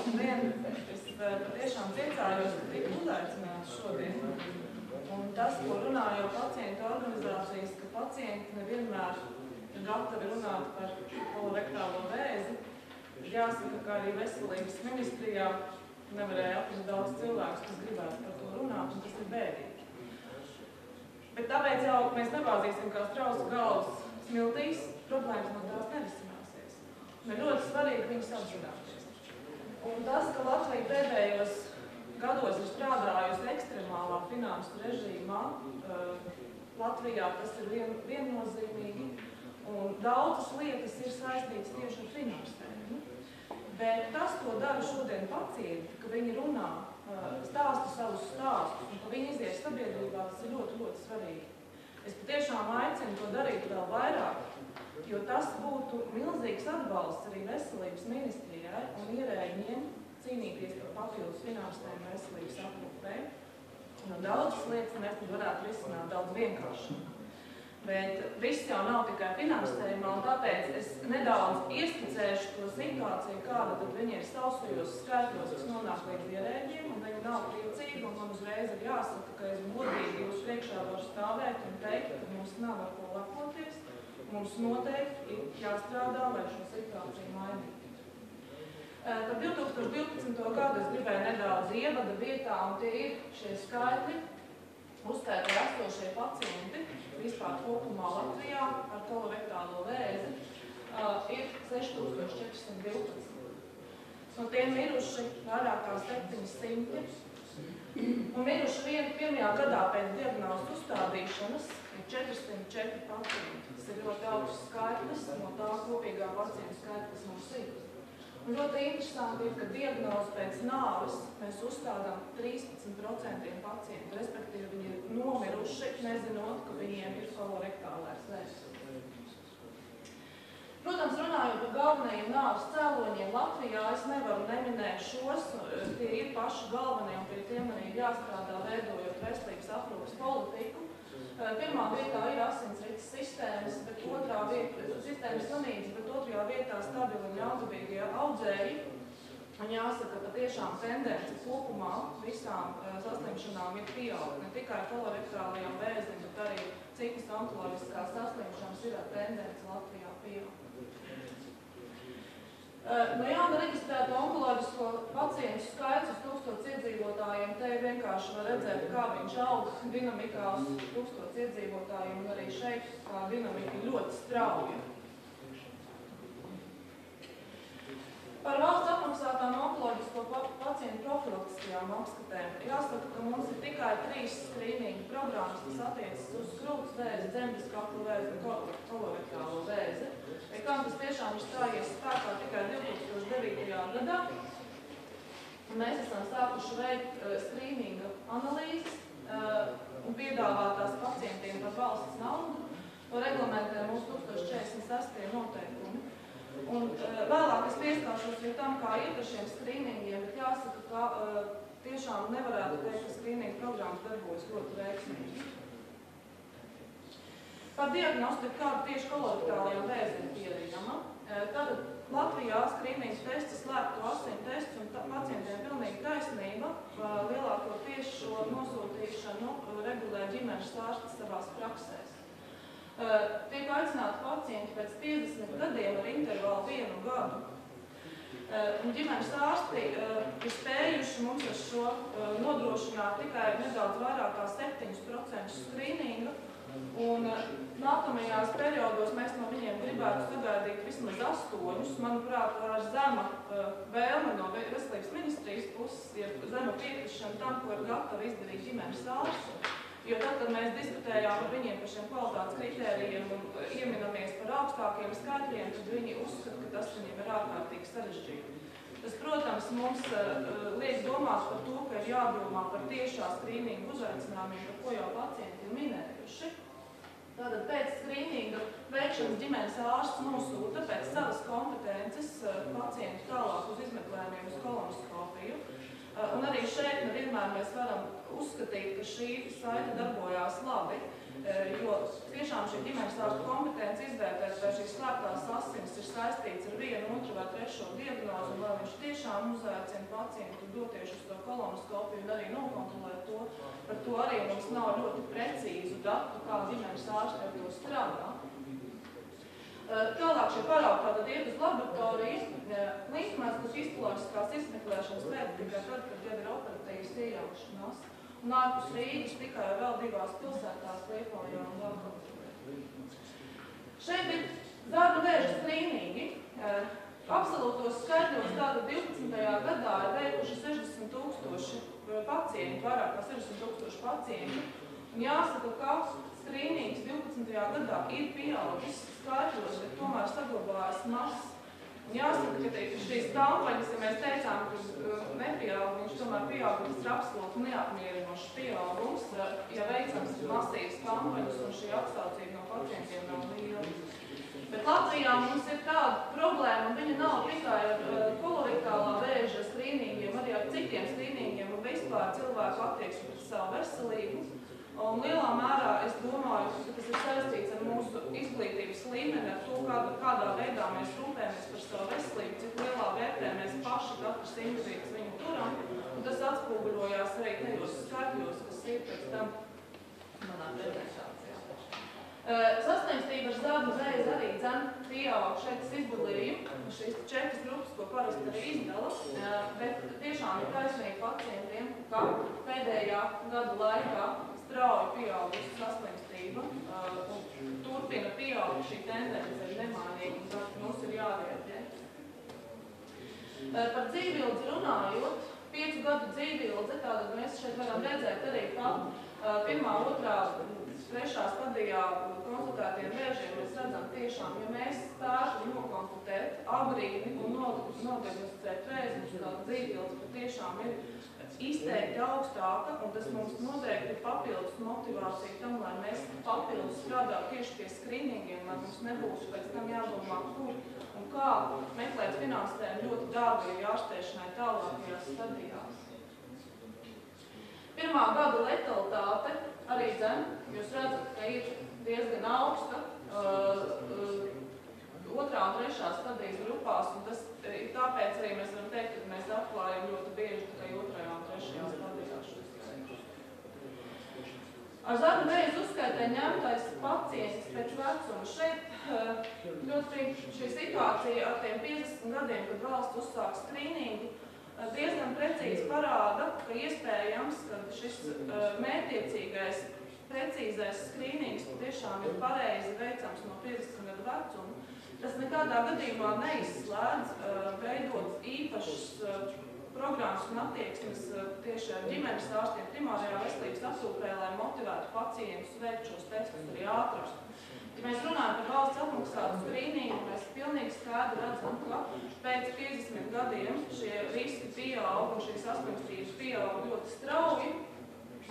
Es patiešām priecājos, ka tika uzaicināts šodien. Un tas, ko runā jau pacientu organizācijas, ka pacienti nevienmēr ir gatavi runāt par kolorektālo vēzi, jāsaka, ka arī veselības ministrijā nevarēja atrast daudz cilvēkus, kas gribētu par to runāt, un tas ir bēdīgi. Bet tāpēc jau mēs nebāzīsim kā strausu galvas smiltīs, problēmas no tās nerisināsies. Un ir ļoti svarīgi viņus apzināties. Un tas, ka Latvija pēdējos gados ir strādājusi ekstremālā finansu režīmā, Latvijā tas ir viennozīmīgi, un daudzas lietas ir saistītas tieši ar finansējumu. Bet tas, ko dara šodien pacienti, ka viņi runā, stāsta savus stāstus, un ka viņi izies sabiedrībā, tas ir ļoti, ļoti svarīgi. Es patiešām aicinu to darīt vēl vairāk, jo tas būtu milzīgs atbalsts arī veselības ministrijai un ierēģiem cīnīties par papildus finansējumu veselības aprūpē. Daudzas lietas mēs tad varētu risināt daudz vienkāršāk. Bet viss jau nav tikai finansējumā, un tāpēc es nedaudz ieskicēšu to situāciju, kāda tad viņi ir saušajos skaitļos, kas nonāk līdz ierēģiem, un viņi nav priecīgi, un man uzreiz ir jāsaka, ka es godīgi jūs priekšā varu stāvēt un teikt, ka mums nav ar ko lepoties. Mums noteikti ir jāstrādā, lai šo situāciju mainītu. Par 2012. gadu es gribēju nedaudz ievada vietā, un tie ir šie skaitļi, uzskaitīti esošie pacienti, vispār kopumā Latvijā ar kolorektālo vēzi, ir 6412. No tiem miruši vairāk kā 700, un miruši pirmajā gadā pēc diagnozes uzstādīšanas ir 404 pacienti. Tas ir ļoti augsts skaitlis no tā kopīgā pacientu skaita, kas mums ir. Un ļoti interesanti ir, ka diagnozi pēc nāves mēs uzstādām 13% pacientu, respektīvi viņi ir nomiruši, nezinot, ka viņiem ir kolorektālais vēzis. Protams, runājot par galvenajiem nāves cēloņiem Latvijā, es nevaru neminēt šos, tie ir paši galvenie, un pie tiem arī jāstrādā veidojot veselības aprūpes politiku. Pirmā vietā ir asinsrites sistēmas, bet otrā vietā sistēmas slimības, bet otrajā vietā stabili un ļaunprātīgie audzēji. Un jāsaka, ka tiešām tendence kopumā visām saslimšanām ir pieauga. Ne tikai kolorektālajām vēzim, bet arī citas onkoloģiskās saslimšanas ir ar tendenci Latvijā pieauga. No jauna reģistrēta onkoloģisko pacientu skaits uz 1000 iedzīvotājiem, te vienkārši var redzēt, kā viņš aug dinamikā uz 1000 iedzīvotājiem, un arī šeit tā dinamika ir ļoti strauja. Par valsts apmaksātām onkoloģisko pacientu profilaktiskajām apskatēm. Jāsaka, ka mums ir tikai 3 skrīningu programmas, kas attiecas uz krūts vēzi, dzemdes kakla vēzi un kolorektālo vēzi. Kam tas tiešām ir stājies spēkā tikai 2009. gadā. Mēs esam sākuši veikt skrīninga analīzes un piedāvāt tās pacientiem par valsts naudu. To reglamentē mūsu 1046. noteikumi. Un vēlāk es pieskāršos arī tam, kā iet ar šiem skrīningiem, bet jāsaka, ka tiešām nevarētu teikt, ka skrīninga programmas darbojas ļoti veiksmīgi. Par diagnostiku, kāda tieši kolorektālajām vēziem pieejama. Tad Latvijā skrīnings tests, slēpto asinu tests un pacientiem pilnīgi taisnība. Lielākoties šo nosūtīšanu regulē ģimenes ārsti savās praksēs. Tiek aicināti pacienti pēc 50 gadiem ar intervālu 1 gadu. Un ģimenes ārsti ir spējuši mums ar šo nodrošināt tikai nedaudz vairāk kā 7% skrīninga. Un nākamajās periodos mēs no viņiem gribētu sagaidīt vismaz 8. Manuprāt, ar zema vēlme no veselības ministrijas puses ir zema piekrišana tam, ko ir gatavi izdarīt ģimenes ārsti. Jo tad, kad mēs diskutējām ar viņiem par šiem kvalitātes kritērijiem un ieminamies par augstākiem skaitļiem, tad viņi uzskata, ka tas viņiem ir ārkārtīgi sarežģīti. Tas, protams, mums liek domāt par to, ka ir jādomā par tiešā skrīninga uzaicinājumiem, par ko jau pacienti ir minējuši. Tātad pēc skrīninga veikšanas ģimenes ārsts nosūta pēc savas kompetences pacientu tālāk uz izmeklējumiem uz kolonoskopiju. Un arī šeit nevienmēr mēs varam uzskatīt, ka šī saite darbojās labi, jo tiešām šī ģimenes ārsta kompetence izvērtēt, vai šīs slēptās asins ir saistīts ar 1, 2 vai 3 diagnozi, un vai viņš tiešām uzaicina jāaicina pacientu doties uz to kolonoskopiju un arī nokontrolēt to. Par to arī mums nav ļoti precīzu datu, kā ģimenes ārsti ar to strādā. Tālāk šie paraugi tātad iet uz laboratoriju, līmpmēslu histoloģiskās izmeklēšanas veids tikai tad, kad jau ir operatīvas iejaukšanās. Un ārpus Rīgas tikai vēl 2 pilsētās Liepājā un Daugavpilī. Šeit ir zarnu vēža skrīningi. Absolūtos skaitļos tātad 12. gadā ir veikuši 60,000 pacientu, vairāk kā 60,000 pacientu. Un jāsaka, ka skrīnings 12. gadā ir pieaudzis skaitļos, bet tomēr saglabājas mazs. Un jāsaka, ka šīs kampaņas, ja mēs teicām, ka nepieaug, viņš tomēr pieaug, tas ir absolūti neapmierinošs pieaugums, ja veicams masīvas kampaņas un šī atsaucība no pacientiem nav liela. Bet Latvijā mums ir tāda problēma, un viņa nav tikai ar kolorektālā vēža skrīningiem, arī ar citiem skrīningiem un vispār cilvēku attieksmi pret savu veselību. Un lielā mērā es domāju, ka tas ir saistīts ar mūsu izglītības līmeni, ar to, kādā veidā mēs rūpējamies par savu veselību, cik lielā vērtē mēs paši katrs individs viņu turam. Un tas atspoguļojās arī tajos skaitļos, kas ir pēc tam manā prezentācijā. Saslimstība ar zarnu vēzi arī pieaug. Šeit es izdalīju šīs 4 grupas, ko parasti arī izdala, bet tiešām ir taisnīgi pacientiem, ka pēdējā gada laikā strauji pieaugusi saslimstība un turpina pieaugt šī tendence ir nemainīga, un tad mums ir jārēģē. Par dzīvildzi runājot, 5 gadu dzīvildze, tātad mēs šeit varam redzēt arī, ka 1., 2., 3. stadijā konsultētiem vēžiem mēs redzam tiešām, ja mēs spētu nokonsultēt agrīni un nodiagnosticēt vēzi, mums tāda dzīvildze patiešām ir izteikti augstāka, un tas mums noteikti ir papildus motivācija tam, lai mēs papildus strādātu tieši pie skrīningiem, lai mums nebūtu pēc tam jādomā, kur un kā meklēt finansējumu ļoti dārgai ārstēšanai tālākajās stadijās. 1. gada letalitāte arī jūs redzat, ka ir diezgan augsta 2. un 3. stadijas grupās, un tas ir tāpēc arī mēs varam teikt, ka mēs atklājam ļoti bieži tikai 2. un 3. stadijās. Ar zarnu vēzi uzskaitē ņemtais pacients pēc vecuma. Šeit ļoti šī situācija ar tiem 50 gadiem, kad valsts uzsāk skrīningu, diezgan precīzi parāda, ka iespējams, ka šis mērķtiecīgais, precīzais skrīnings tiešām ir pareizi veicams no 50 gadu vecuma. Tas nekādā gadījumā neizslēdz veidot īpašas programmas un attieksmes tieši ar ģimenes ārstiem primārajā veselības aprūpē, lai motivētu pacientus veikt šos testus arī ātrāk. Ja mēs runājam par valsts apmaksātu skrīningu, mēs pilnīgi skaidri redzam, ka pēc 50 gadiem šie riski pieaug un šīs saslimstības pieaug ļoti strauji.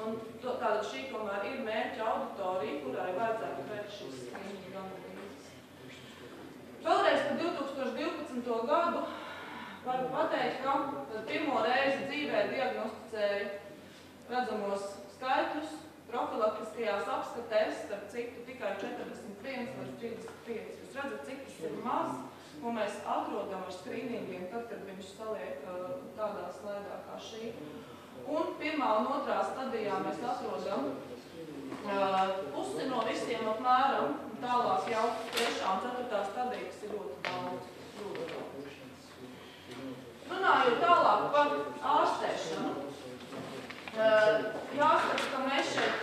Un tātad šī tomēr ir mērķa auditorija, kurai vajadzētu veikt šīs skrīningu analīzes. Vēlreiz par 2012. gadu varu pateikt, ka pirmo reizi dzīvē diagnosticēja redzamos skaitļus profilaktiskajās apskatēs, starp citu tikai 41 līdz 35. Jūs redzat, cik tas ir maz, ko mēs atrodam ar skrīningiem, tad, kad viņš saliek tādā slaidā kā šī. Un 1. un 2. stadijā mēs atrodam pusi no visiem apmēram, tālāk jau 3. un 4. stadija, kas ir ļoti daudz. Runājot tālāk par ārstēšanu, jāsaka, ka mēs šeit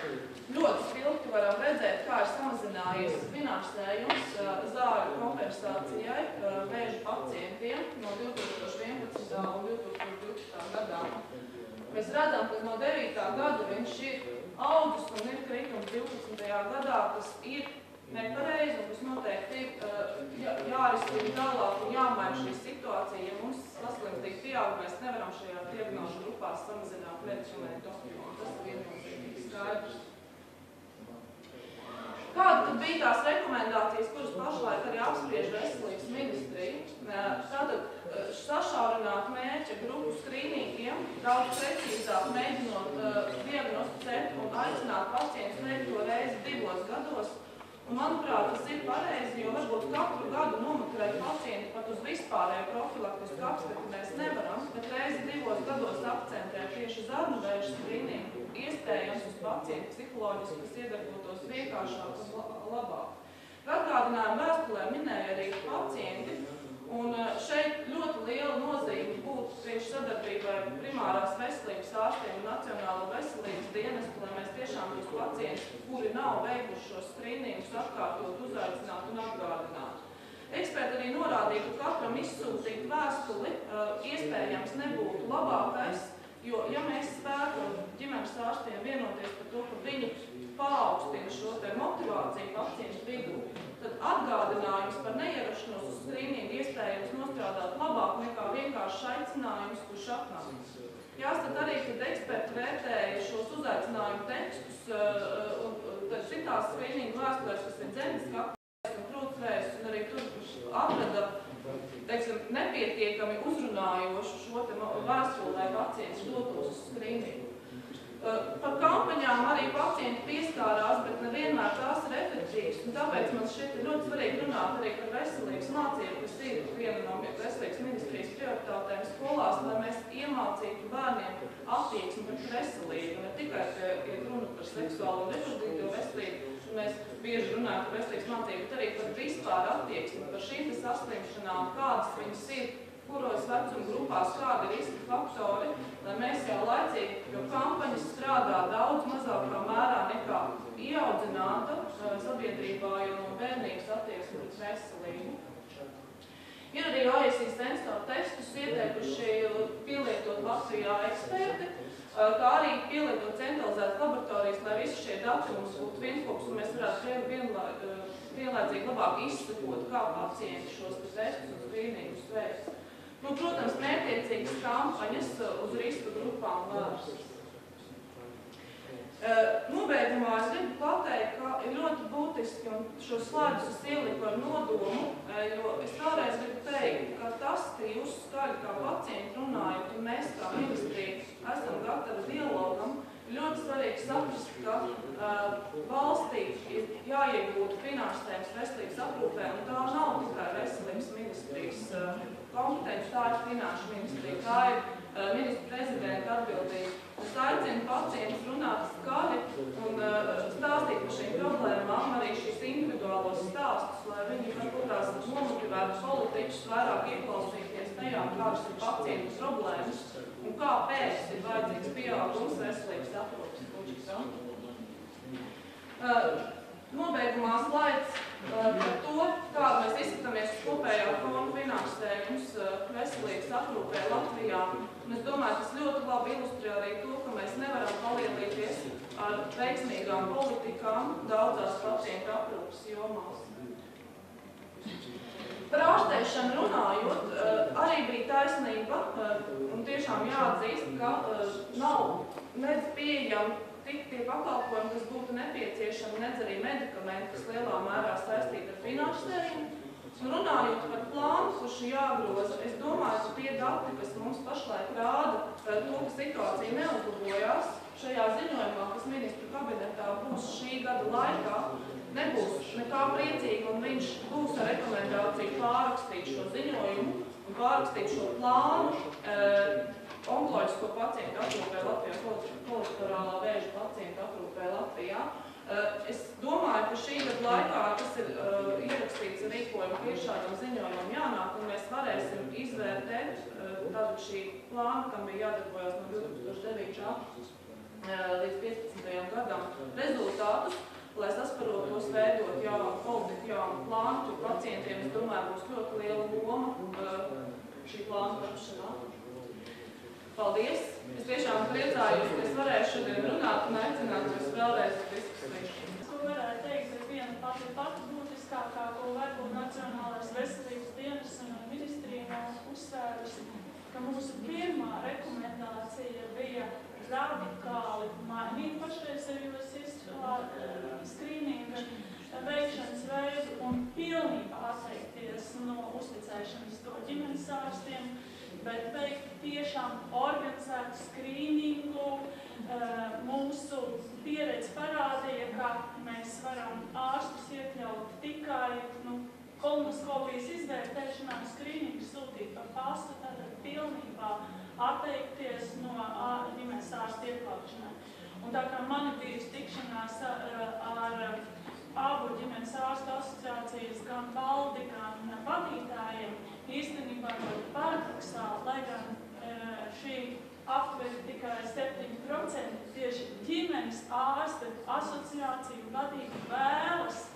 ļoti spilgti varam redzēt, kā ir samazinājies finansējums zāļu kompensācijai vēža pacientiem no 2011. un 2012. gadā. Mēs redzam, ka no 9. gada viņš ir augus un ir kritums 12. gadā, kas ir nepareizi, un kas noteikti ir jārisina tālāk un jāmaina šī situācija. Ja mums saslimstība pieaug, mēs nevaram šajā diagnožu grupās samazināt medikamentu apjomu. Tas ir viennozīmīgi skaidrs. Kāda tad bija tās rekomendācijas, kuras pašlaik arī apspriež veselības ministrija? Tātad sašaurināt mērķa grupu skrīningiem, daudz precīzāk mēģinot diagnosticēt un aicināt pacientus veikt to reizi 2 gados. Un, manuprāt, tas ir pareizi, jo varbūt katru gadu nomeklēt pacientu pat uz vispārēju profilaktisku apskati mēs nevaram, bet reizi pēdējos gados akcentē tieši zarnuvēža skrīningu, iespējams uz pacientu psiholoģiski, kas iedarbotos vienkāršāk un labāk. Atgādinājumu vēstulē minēja arī pacienti, un šeit ļoti liela nozīme būtu tieši sadarbībai primārās veselības ārstiem un Nacionālo veselības dienestu, lai mēs tiešām tos pacientus, kuri nav veikuši šo skrīningus, atkārtot, uzaicināt un atgādināt. Eksperti arī norādīja, ka katram izsūtīt vēstuli iespējams nebūtu labākais, jo, ja mēs spētu ģimenes ārstiem vienoties par to, ka viņi paaugstina šo te motivāciju pacientu vidū, tad atgādinājums par neierašanos uz skrīningu iespējams nostrādāt labāk nekā vienkārši aicinājums, kurš atnāk. Jāskat arī, kad eksperti vērtēja šos uzaicinājumu tekstus un citās skrīningu vēstulēs, kas ir dzeniski aptvērts un krūtsvēs, un arī tur atrada, teiksim, nepietiekami uzrunājošu šo te vēstuli, lai pacients dotos uz skrīningu. Par kampaņām arī pacienti pieskārās, bet nevienmēr tās ir efektīvas, un tāpēc man šķiet ļoti svarīgi runāt arī par veselības mācību, kas ir viena no veselības ministrijas prioritātēm skolās, lai mēs iemācītu bērniem attieksmi pret veselību, ne tikai ir runa par seksuālo un reproduktīvo veselību, un mēs bieži runājam par veselības mācību, bet arī par vispār attieksmi, par šīm saslimšanām, kādas viņas ir, kuros vecuma grupās, kādi ir riska faktori, lai mēs jau laicīgi, jo kampaņas strādā daudz mazākā mērā nekā ieaudzināta sabiedrībā jau no bērnības attieksmi pret veselību. Ir arī ASI sensoru testus ieteikuši pielietot Latvijā eksperti, kā arī pielietot centralizētas laboratorijas, lai visi šie dati mums būtu vienkops un mēs varētu vienlaicīgi labāk izsakot, kā pacienti šos testus un skrīningus veids. Nu, protams, mērķiecīgas kampaņas uz riska grupām vērstas. Nobeigumā es gribu pateikt, ka ir ļoti būtiski, un šo slaidus es ieliku ar nodomu, jo es vēlreiz gribu teikt, ka tas, ka jūs skaļi kā pacienti runājat, un mēs kā ministrija esam gatavi dialogam, ir ļoti svarīgi saprast, ka valstī ir jāiegūta finansējums veselības aprūpē, un tā nav tikai veselības ministrijas kompetence, tā ir finanšu ministrija, tā ir ministra prezidenta atbildība. Es aicinu pacientus runāt skaļi un stāstīt par šīm problēmām, arī šīs individuālos stāstus, lai viņi varbūt tās nomotivētu politiķus vairāk ieklausīties tajā, kādas ir pacientu problēmas un kāpēc ir vajadzīgs pieaugums veselības aprūpes budžetā. Nobeigumā slaids par to, kāda mēs izskatāmies uz kopējā fonda finansējums veselības aprūpē Latvijā. Un es domāju, tas ļoti labi ilustrē arī to, ka mēs nevaram palielīties ar veiksmīgām politikām daudzās pacientu aprūpes jomās. Par ārstēšanu runājot, arī bija taisnība un tiešām jāatzīst, ka nav nedz pieejami tik tie pakalpojumi, kas būtu nepieciešami, nedz arī medikamenti, kas lielā mērā saistīti ar finansējumu. Un runājot par plānu, kurš jāgroza, es domāju, ka tie dati, kas mums pašlaik rāda to, ka situācija neuzlabojās šajā ziņojumā, kas ministru kabinetā būs šī gada laikā, nebūs nekā priecīga, un viņš būs ar rekomendāciju pārrakstīt šo ziņojumu un pārrakstīt šo plānu onkoloģisko pacientu aprūpē Latvijā, kolaterālā vēža pacientu aprūpē Latvijā. Es domāju, ka šī gada laikā tas ir ierakstīts rīkojumi, ka ir šādam ziņojumam jānāk, un mēs varēsim izvērtēt tātad šī plāna, kam bija jādarbojas no 2009. Līdz 15. gadam rezultātus, lai sasparotos veidot jaunu politiku, jaunu plānu, tur pacientiem, es domāju, būs ļoti liela loma šī plāna tapšanā. Paldies! Es tiešām priecājos, ka es varēšu šodien runāt un aicināt jūs vēlreiz uz diskusiju. Ko varētu teikt, ir viena pati būtiskākā, ko varbūt Nacionālais veselības dienests un ministrija nav uzsvērusi, ka mūsu pirmā rekomendācija bija radikāli mainīt pašreizējos skrīninga veikšanas veidu un pilnībā atteikties no uzticēšanas to ģimenes ārstiem, bet veikt tiešām organizētu skrīningu. Mūsu pieredze parādīja, ka mēs varam ārstus iekļaut tikai kolonoskopijas izvērtēšanā un skrīningu sūtīt pa pastu, tātad pilnībā atteikties tā kā man ir bijusi tikšanās ar abu ģimenes ārstu asociācijas, gan valdi, gan vadītājiem, īstenībā ļoti paradoksāli, lai gan šī aptver tikai 7% tieši ģimenes ārsta asociāciju vadība vēlas,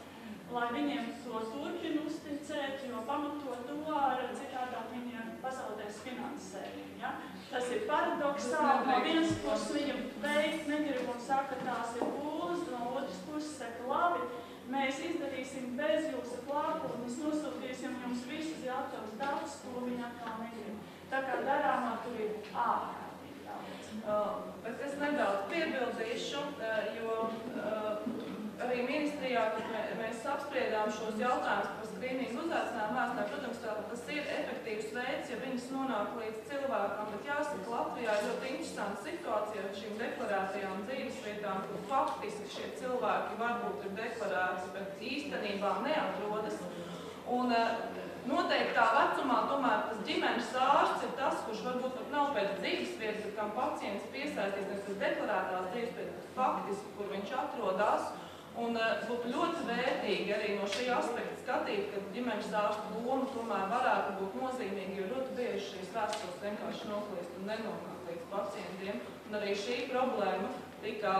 lai viņiem to turpina uzticēt, jo pamatot to ar citādāk viņiem pazaudēs finansējumu. Ja? Tas ir paradoksāli. No vienas puses viņam veikt negrib un saka, tās ir pūles, no otras puses saka, labi, mēs izdarīsim bez jūsu klātbūtnes, nosūtīsim jums visus gatavus darbus, ko viņi atkal negrib. Tā kā darāmā tur ir ārkārtīgi daudz. Bet es nedaudz piebildīšu, jo arī ministrijā, kad mēs apspriedām šos jautājumus par skrīningu uzaicinājumu vēstnē, protams, tas ir efektīvs veids, ja viņas nonāk līdz cilvēkam, bet jāsaka, Latvijā ir ļoti interesanta situācija ar šīm deklarētajām dzīvesvietām, kur faktiski šie cilvēki varbūt ir deklarēti, bet īstenībā neatrodas. Un noteiktā vecumā tomēr tas ģimenes ārsts ir tas, kurš varbūt pat nav pēc dzīvesvietas, bet kam pacients piesaistīs, nevis pēc deklarētās dzīvesvietas, bet faktiski, kur viņš atrodas. Un būtu ļoti vērtīgi arī no šī aspekta skatīt, ka ģimenes ārsta loma tomēr varētu būt nozīmīga, jo ļoti bieži šīs vēstules vienkārši noklīst un nenonāk līdz pacientiem. Un arī šī problēma tika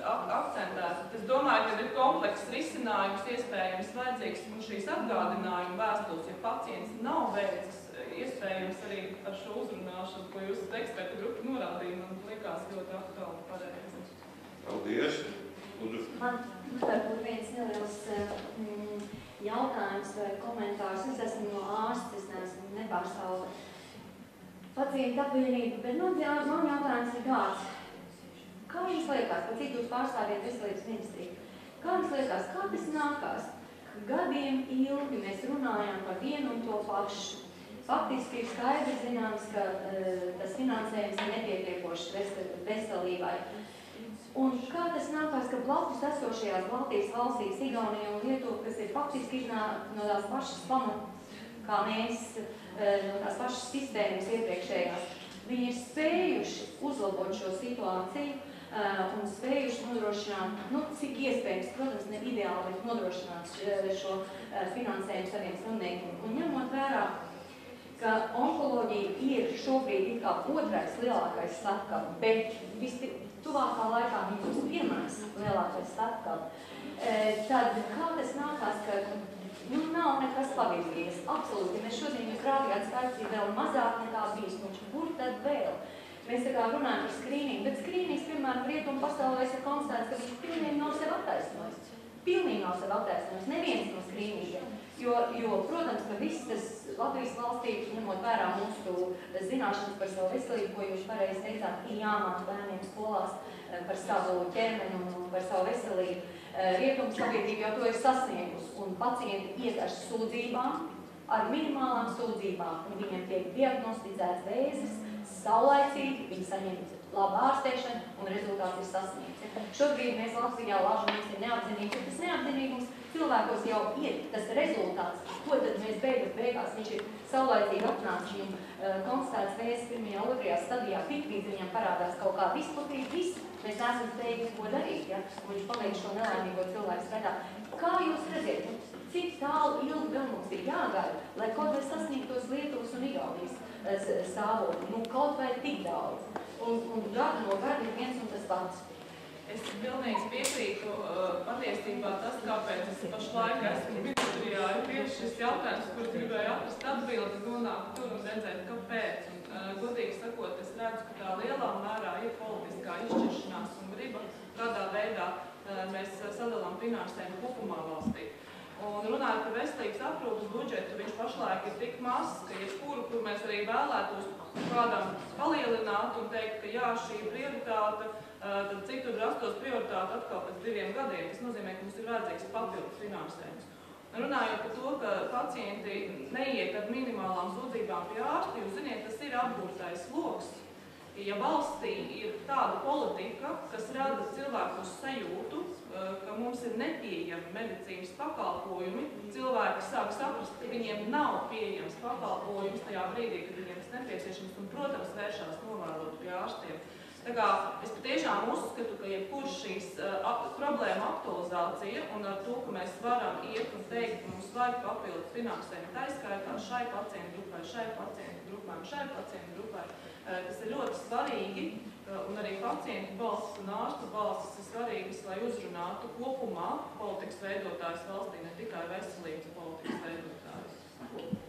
akcentēta. Es domāju, ka ir komplekss risinājums iespējams vajadzīgs un šīs atgādinājuma vēstules, ja pacients nav veicis, iespējams arī ar šo uzrunāšanu, ko jūs ekspertu grupu norādīja, man likās ļoti aktuāli pareizi. Paldies! Man varbūt viens neliels jautājums vai komentārs. Es esmu no ārsts, es neesmu nepārstāvu pacientu apvienību, bet man jautājums ir tāds. Kā jums liekas, pat cik jūs pārstāviet veselības ministriju, kā jums liekas, kā tas nākās? Gadiem ilgi mēs runājām par vienu un to pašu. Faktiski ir skaidri zināms, ka tas finansējums ir nepietiekošs veselībai. Un kā tas nākās, ka blakus esošajās Baltijas valstīs, Igaunija un Lietuva, kas ir faktiski no tās pašas pamat, kā mēs, no tās pašas sistēmas iepriekšējās, viņi ir spējuši uzlabot šo situāciju un spējuši nodrošināt, cik iespējams, protams, ne ideāli, bet nodrošināt šo finansējumu saviem slimniekiem. Un ņemot vērā, ka onkoloģija ir šobrīd it kā otrais lielākais slepkavs, bet tuvākā laikā viņa būs pirmais lielākais slepkavs, tad kā tas nākās, ka nav nekas pavirzījies? Absolūti, ja mēs šodien jūs rādījāt skaits ir vēl mazāk nekā bijis, kur tad vēl? Mēs tā kā runājam par skrīningu, bet skrīnings, piemēram, rietumu pasaulē ir konstatēts, ka viņš pilnīgi nav sev attaisnojis. Pilnīgi nav sev attaisnojis, neviens no skrīningiem. Jo, protams, ka viss tas Latvijas valstī, ņemot vērā mūsu zināšanas par savu veselību, ko jūs pareizi teicāt, ir jāmāca bērniem skolās par savu ķermeni un par savu veselību. Rietumu sabiedrība jau to ir sasniegusi, un pacienti iet ar sūdzībām, ar minimālām sūdzībām, un viņiem tiek diagnosticēts vēzis, saulaicīgi, viņi saņem labu ārstēšanu, un rezultāts ir sasniegts. Šobrīd mēs Latvijā lažamies ir neapzinīgi, bet tas neapzinīgums cilvēkos jau ir tas rezultāts, ko tad mēs beigās viņš ir saulaicīgi atnācis un konstatēts vēzis pirmajā, otrajā stadijā, tiklīdz viņam parādās kaut kāda izplatība, mēs neesam spējīgi neko darīt, ja? Un viņš paliek šo nelaimīgo cilvēku skaidā. Kā jūs redziet, cik tālu ilgi gan mums ir jāgaida, lai kaut vai sasniegtos Lietuvas un Igaunijas stāvokli, kaut vai tik daudz. Un gada no gada ir viens un tas pats. Es pilnīgi piekrītu, patiesībā tas, kāpēc es pašlaik esmu ministrijā, ir tieši šis jautājums, kur gribēju atrast atbildi, nonākt tur un redzēt, kāpēc. Un, godīgi sakot, es redzu, ka tā lielā mērā ir politiskā izšķiršanās un griba, kādā veidā mēs sadalām finansējumu kopumā valstī. Un runājot par veselības aprūpes budžetu, viņš pašlaik ir tik mazs, ka jebkuru, kur mēs arī vēlētos kādam palielināt un teikt, ka jā, šī ir prioritāte, tad cik tur rastos prioritāte atkal pēc 2 gadiem. Tas nozīmē, ka mums ir vajadzīgs papildus finansējums. Runājot par to, ka pacienti neiet ar minimālām sūdzībām pie ārsta, jūs ziniet, tas ir apgūtais sloks. Ja valstī ir tāda politika, kas rada cilvēkus sajūtu, ka mums ir nepieejami medicīnas pakalpojumi, cilvēki sāk saprast, ka viņiem nav pieejams pakalpojums tajā brīdī, kad viņiem tas nepieciešams, un, protams, vēršās novērot pie ārstiem. Tā kā es patiešām uzskatu, ka jebkurš šīs problēma aktualizācija un ar to, ka mēs varam iet un teikt, ka mums vajag papildus finansējumu, tā izskaitā šai pacientu grupai, šai pacientu grupai un šai pacientu grupai, tas ir ļoti svarīgi, un arī pacientu balsis un ārstu balsis ir svarīgas, lai uzrunātu kopumā politikas veidotājs valstī, ne tikai veselības politikas veidotājs.